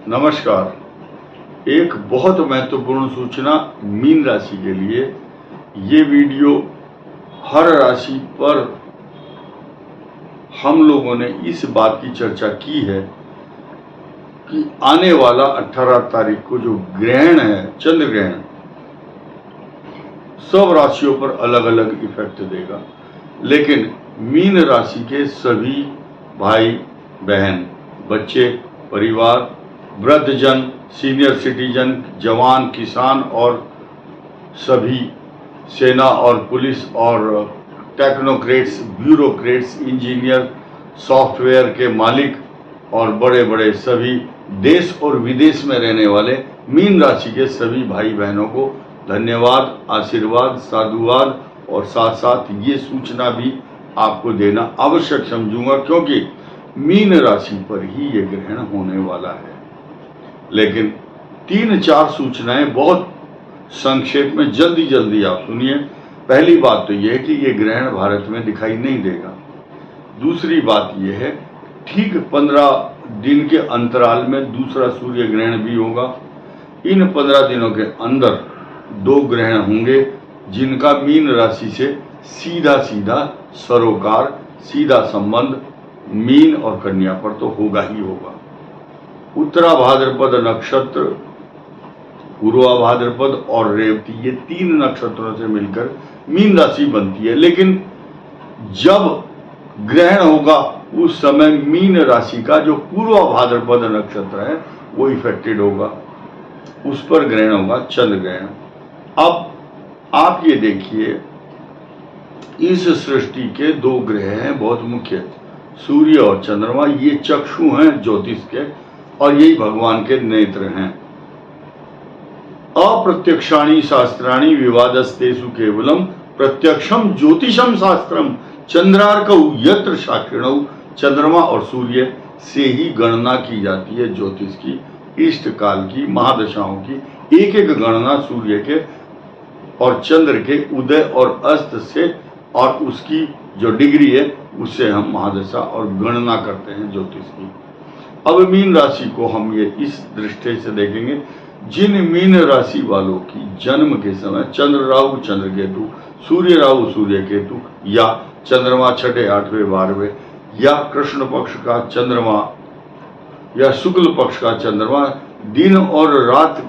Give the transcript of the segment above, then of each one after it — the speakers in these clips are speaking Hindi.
नमस्कार। एक बहुत महत्वपूर्ण सूचना मीन राशि के लिए। ये वीडियो हर राशि पर हम लोगों ने इस बात की चर्चा की है कि आने वाला 18 तारीख को जो ग्रहण है, चंद्र ग्रहण, सब राशियों पर अलग अलग इफेक्ट देगा, लेकिन मीन राशि के सभी भाई बहन, बच्चे, परिवार, वृद्धजन, सीनियर सिटीजन, जवान, किसान और सभी सेना और पुलिस और टेक्नोक्रेट्स, ब्यूरोक्रेट्स, इंजीनियर, सॉफ्टवेयर के मालिक और बड़े बड़े सभी देश और विदेश में रहने वाले मीन राशि के सभी भाई बहनों को धन्यवाद, आशीर्वाद, साधुवाद और साथ साथ ये सूचना भी आपको देना आवश्यक समझूंगा, क्योंकि मीन राशि पर ही ये ग्रहण होने वाला है। लेकिन 3-4 सूचनाएं बहुत संक्षेप में जल्दी आप सुनिए। पहली बात तो यह है कि ये ग्रहण भारत में दिखाई नहीं देगा। दूसरी बात यह है, ठीक 15 दिन के अंतराल में दूसरा सूर्य ग्रहण भी होगा। इन 15 दिनों के अंदर 2 ग्रहण होंगे जिनका मीन राशि से सीधा सरोकार, सीधा संबंध मीन और कन्या पर तो होगा ही होगा। उत्तरा भाद्रपद नक्षत्र, पूर्वा भाद्रपद और रेवती, ये 3 नक्षत्रों से मिलकर मीन राशि बनती है। लेकिन जब ग्रहण होगा उस समय मीन राशि का जो पूर्वा भाद्रपद नक्षत्र है वो इफेक्टेड होगा, उस पर ग्रहण होगा, चंद्र ग्रहण। अब आप ये देखिए, इस सृष्टि के 2 ग्रह हैं बहुत मुख्य, सूर्य और चंद्रमा। ये चक्षु हैं ज्योतिष के और यही भगवान के नेत्र हैं। अप्रत्यक्षाणि शास्त्राणि विवादस्तेषु केवलम प्रत्यक्षम ज्योतिषम शास्त्रम चंद्रार्कौ यत्र साक्षिणौ। चंद्रमा और सूर्य से ही गणना की जाती है ज्योतिष की, इष्ट काल की, महादशाओं की। एक गणना सूर्य के और चंद्र के उदय और अस्त से और उसकी जो डिग्री है उससे हम महादशा और गणना करते हैं ज्योतिष की। अब मीन राशि को हम ये इस दृष्टि से देखेंगे, जिन मीन राशि वालों की जन्म के समय चंद्र राहु चंद्र केतु, सूर्य राहु सूर्य केतु, या चंद्रमा 6, 8, 12 या कृष्ण पक्ष का चंद्रमा या शुक्ल पक्ष का चंद्रमा दिन और रात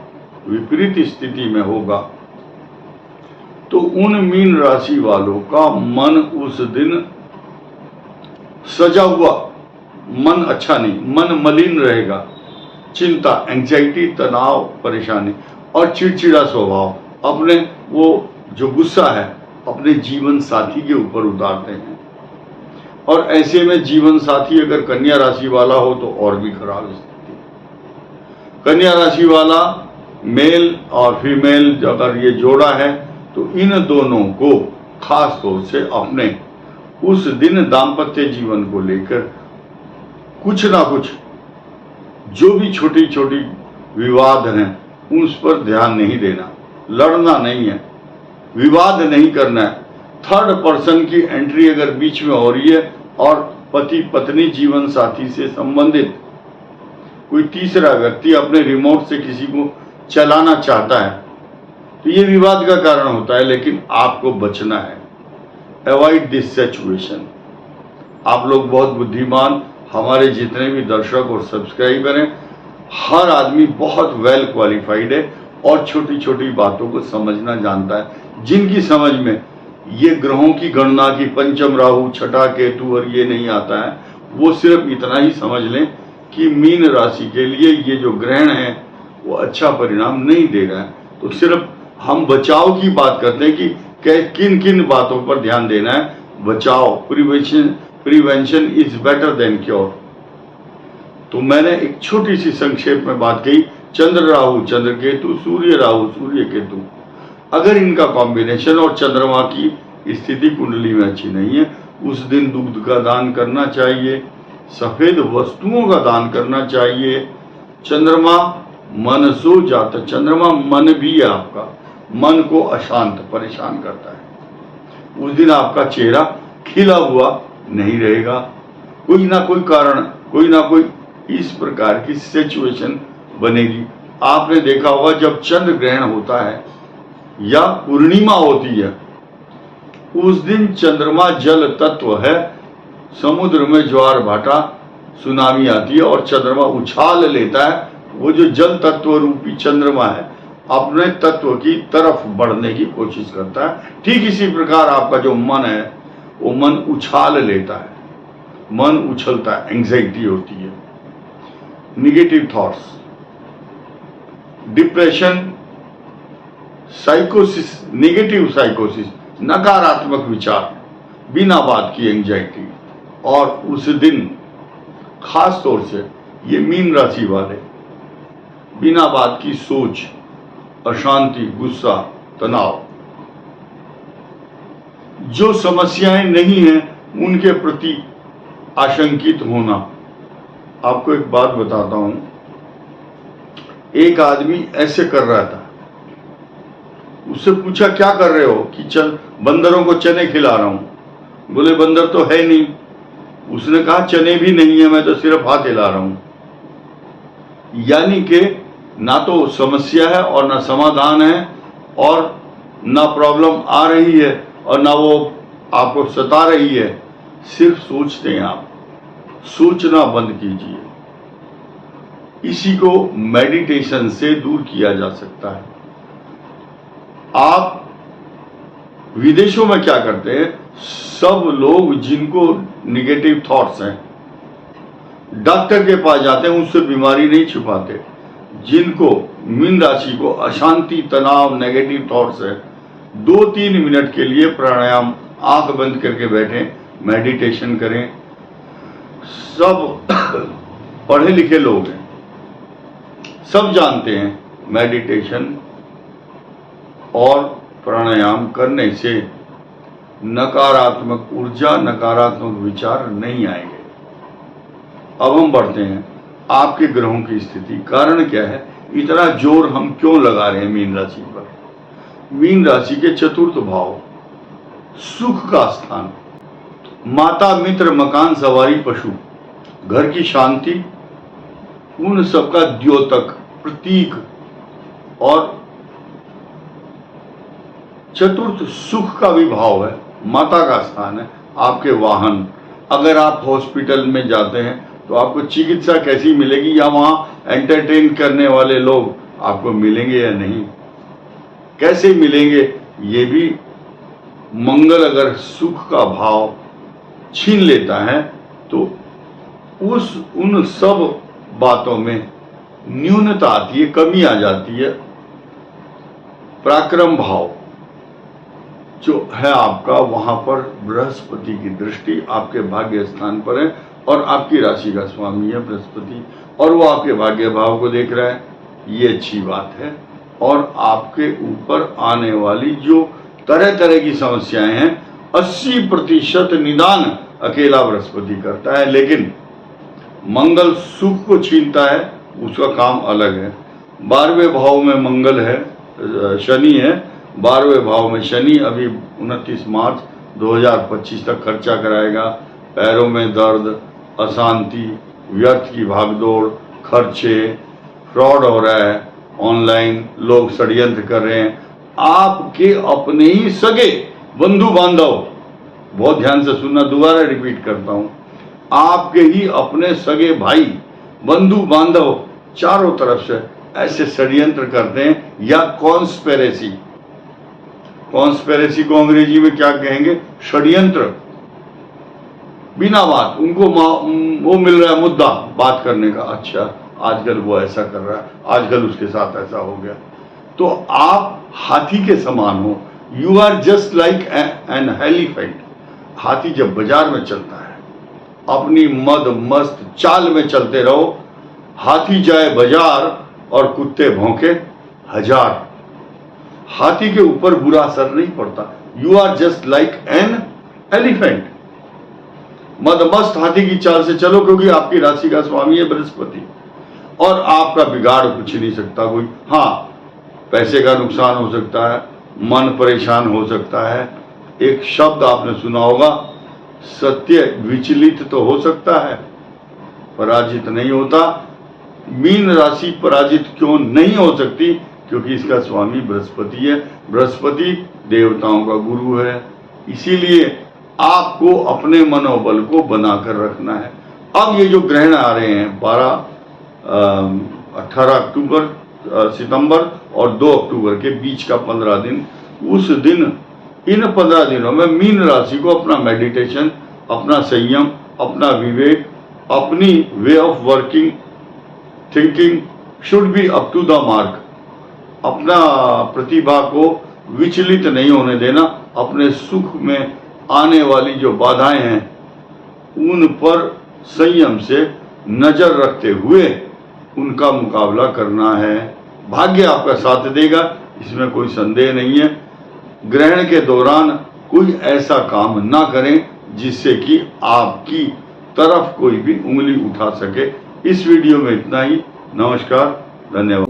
विपरीत स्थिति में होगा, तो उन मीन राशि वालों का मन उस दिन सजा हुआ, मन अच्छा नहीं, मन मलिन रहेगा। चिंता, एंजाइटी, तनाव, परेशानी और चिड़चिड़ा स्वभाव, अपने वो जो गुस्सा है अपने जीवन साथी के ऊपर उतारते हैं। और ऐसे में जीवन साथी अगर कन्या राशि वाला हो तो और भी खराब स्थिति। कन्या राशि वाला मेल और फीमेल अगर ये जोड़ा है तो इन दोनों को खास तौर से अपने उस दिन दाम्पत्य जीवन को लेकर कुछ ना कुछ जो भी छोटी छोटी विवाद हैं उस पर ध्यान नहीं देना, लड़ना नहीं है, विवाद नहीं करना है। थर्ड पर्सन की एंट्री अगर बीच में हो रही है और पति पत्नी जीवन साथी से संबंधित कोई तीसरा व्यक्ति अपने रिमोट से किसी को चलाना चाहता है तो ये विवाद का कारण होता है, लेकिन आपको बचना है। Avoid this situation. आप लोग बहुत बुद्धिमान, हमारे जितने भी दर्शक और सब्सक्राइबर हैं, हर आदमी बहुत वेल क्वालिफाइड है और छोटी छोटी बातों को समझना जानता है। जिनकी समझ में ये ग्रहों की गणना की पंचम राहु, 6 केतु और ये नहीं आता है, वो सिर्फ इतना ही समझ लें कि मीन राशि के लिए ये जो ग्रहण है वो अच्छा परिणाम नहीं दे रहा है। तो सिर्फ हम बचाव की बात करते हैं कि किन किन बातों पर ध्यान देना है। बचाव, prevention is better than cure. तो मैंने एक छोटी सी संक्षेप में बात कही, चंद्र राहु चंद्र केतु, सूर्य राहु सूर्य केतु, अगर इनका कॉम्बिनेशन और चंद्रमा की स्थिति कुंडली में अच्छी नहीं है, उस दिन दूध का दान करना चाहिए, सफेद वस्तुओं का दान करना चाहिए। चंद्रमा मन सो जाता, चंद्रमा मन भी है आपका, मन को अशांत परेशान करता है। उस दिन आपका चेहरा खिला हुआ नहीं रहेगा, कोई ना कोई कारण, कोई ना कोई इस प्रकार की सिचुएशन बनेगी। आपने देखा होगा जब चंद्र ग्रहण होता है या पूर्णिमा होती है, उस दिन चंद्रमा जल तत्व है, समुद्र में ज्वार भाटा सुनामी आती है और चंद्रमा उछाल लेता है। वो जो जल तत्व रूपी चंद्रमा है अपने तत्व की तरफ बढ़ने की कोशिश करता है। ठीक इसी प्रकार आपका जो मन है वो मन उछाल लेता है, मन उछलता है, एंग्जाइटी होती है, निगेटिव थॉट्स, डिप्रेशन, साइकोसिस, नेगेटिव साइकोसिस, नकारात्मक विचार, बिना बात की एंग्जाइटी। और उस दिन खास तौर से ये मीन राशि वाले बिना बात की सोच, अशांति, गुस्सा, तनाव, जो समस्याएं नहीं हैं उनके प्रति आशंकित होना। आपको एक बात बताता हूं, एक आदमी ऐसे कर रहा था, उससे पूछा क्या कर रहे हो? कि चल बंदरों को चने खिला रहा हूं। बोले बंदर तो है नहीं। उसने कहा चने भी नहीं है, मैं तो सिर्फ हाथ हिला रहा हूं। यानी कि ना तो समस्या है और ना समाधान है और ना प्रॉब्लम आ रही है और ना वो आपको सता रही है, सिर्फ सोचते हैं आप। सोचना बंद कीजिए। इसी को मेडिटेशन से दूर किया जा सकता है। आप विदेशों में क्या करते हैं, सब लोग जिनको निगेटिव थॉट्स हैं डॉक्टर के पास जाते हैं, उससे बीमारी नहीं छुपाते। जिनको मीन राशि को अशांति, तनाव, नेगेटिव थॉट्स है, 2-3 मिनट के लिए प्राणायाम, आंख बंद करके बैठें, मेडिटेशन करें। सब पढ़े लिखे लोग हैं, सब जानते हैं मेडिटेशन और प्राणायाम करने से नकारात्मक ऊर्जा, नकारात्मक विचार नहीं आएंगे। अब हम बढ़ते हैं आपके ग्रहों की स्थिति। कारण क्या है, इतना जोर हम क्यों लगा रहे हैं मीन राशि पर? मीन राशि के चतुर्थ भाव, सुख का स्थान, माता, मित्र, मकान, सवारी, पशु, घर की शांति, उन सबका द्योतक, प्रतीक। और चतुर्थ सुख का भी भाव है, माता का स्थान है, आपके वाहन। अगर आप हॉस्पिटल में जाते हैं तो आपको चिकित्सा कैसी मिलेगी, या वहां एंटरटेन करने वाले लोग आपको मिलेंगे या नहीं, कैसे मिलेंगे, ये भी मंगल अगर सुख का भाव छीन लेता है तो उन सब बातों में न्यूनता आती है, कमी आ जाती है। पराक्रम भाव जो है आपका, वहां पर बृहस्पति की दृष्टि आपके भाग्य स्थान पर है और आपकी राशि का स्वामी है बृहस्पति, और वो आपके भाग्य भाव को देख रहा है। ये अच्छी बात है। और आपके ऊपर आने वाली जो तरह तरह की समस्याएं हैं, 80% निदान अकेला बृहस्पति करता है। लेकिन मंगल सुख को छीनता है, उसका काम अलग है। 12वें भाव में मंगल है, शनि है। 12वें भाव में शनि अभी 29 मार्च 2025 तक खर्चा कराएगा। पैरों में दर्द, अशांति, व्यर्थ की भागदौड़, खर्चे, फ्रॉड हो रहा है, ऑनलाइन लोग षड्यंत्र कर रहे हैं। आपके अपने ही सगे बंधु बांधव, बहुत ध्यान से सुनना, दोबारा रिपीट करता हूं, आपके ही अपने सगे भाई, बंधु बांधव चारों तरफ से ऐसे षड्यंत्र करते हैं, या कॉन्स्पिरेसी। कॉन्स्पिरेसी को अंग्रेजी में क्या कहेंगे? षड्यंत्र। बिना बात उनको वो मिल रहा है मुद्दा बात करने का, अच्छा आजकल वो ऐसा कर रहा है, आजकल उसके साथ ऐसा हो गया। तो आप हाथी के समान हो, you are just like an elephant. हाथी जब बाजार में चलता है, अपनी मद मस्त चाल में चलते रहो। हाथी जाए बाजार और कुत्ते भौंके हजार, हाथी के ऊपर बुरा असर नहीं पड़ता। You are just like an elephant. मदमस्त हाथी की चाल से चलो, क्योंकि आपकी राशि का स्वामी है बृहस्पति, और आपका बिगाड़ कुछ नहीं सकता कोई। हाँ, पैसे का नुकसान हो सकता है, मन परेशान हो सकता है। एक शब्द आपने सुना होगा, सत्य विचलित तो हो सकता है, पराजित नहीं होता। मीन राशि पराजित क्यों नहीं हो सकती? क्योंकि इसका स्वामी बृहस्पति है। बृहस्पति देवताओं का गुरु है, इसीलिए आपको अपने मनोबल को बनाकर रखना है। अब ये जो ग्रहण आ रहे हैं 18 सितंबर और 2 अक्टूबर के बीच का 15 दिन, उस दिन इन 15 दिनों में मीन राशि को अपना मेडिटेशन, अपना संयम, अपना विवेक, अपनी way of working thinking should be up to the mark, अपना प्रतिभा को विचलित नहीं होने देना, अपने सुख में आने वाली जो बाधाएं हैं उन पर संयम से नजर रखते हुए उनका मुकाबला करना है। भाग्य आपका साथ देगा, इसमें कोई संदेह नहीं है। ग्रहण के दौरान कोई ऐसा काम ना करें जिससे कि आपकी तरफ कोई भी उंगली उठा सके। इस वीडियो में इतना ही। नमस्कार, धन्यवाद।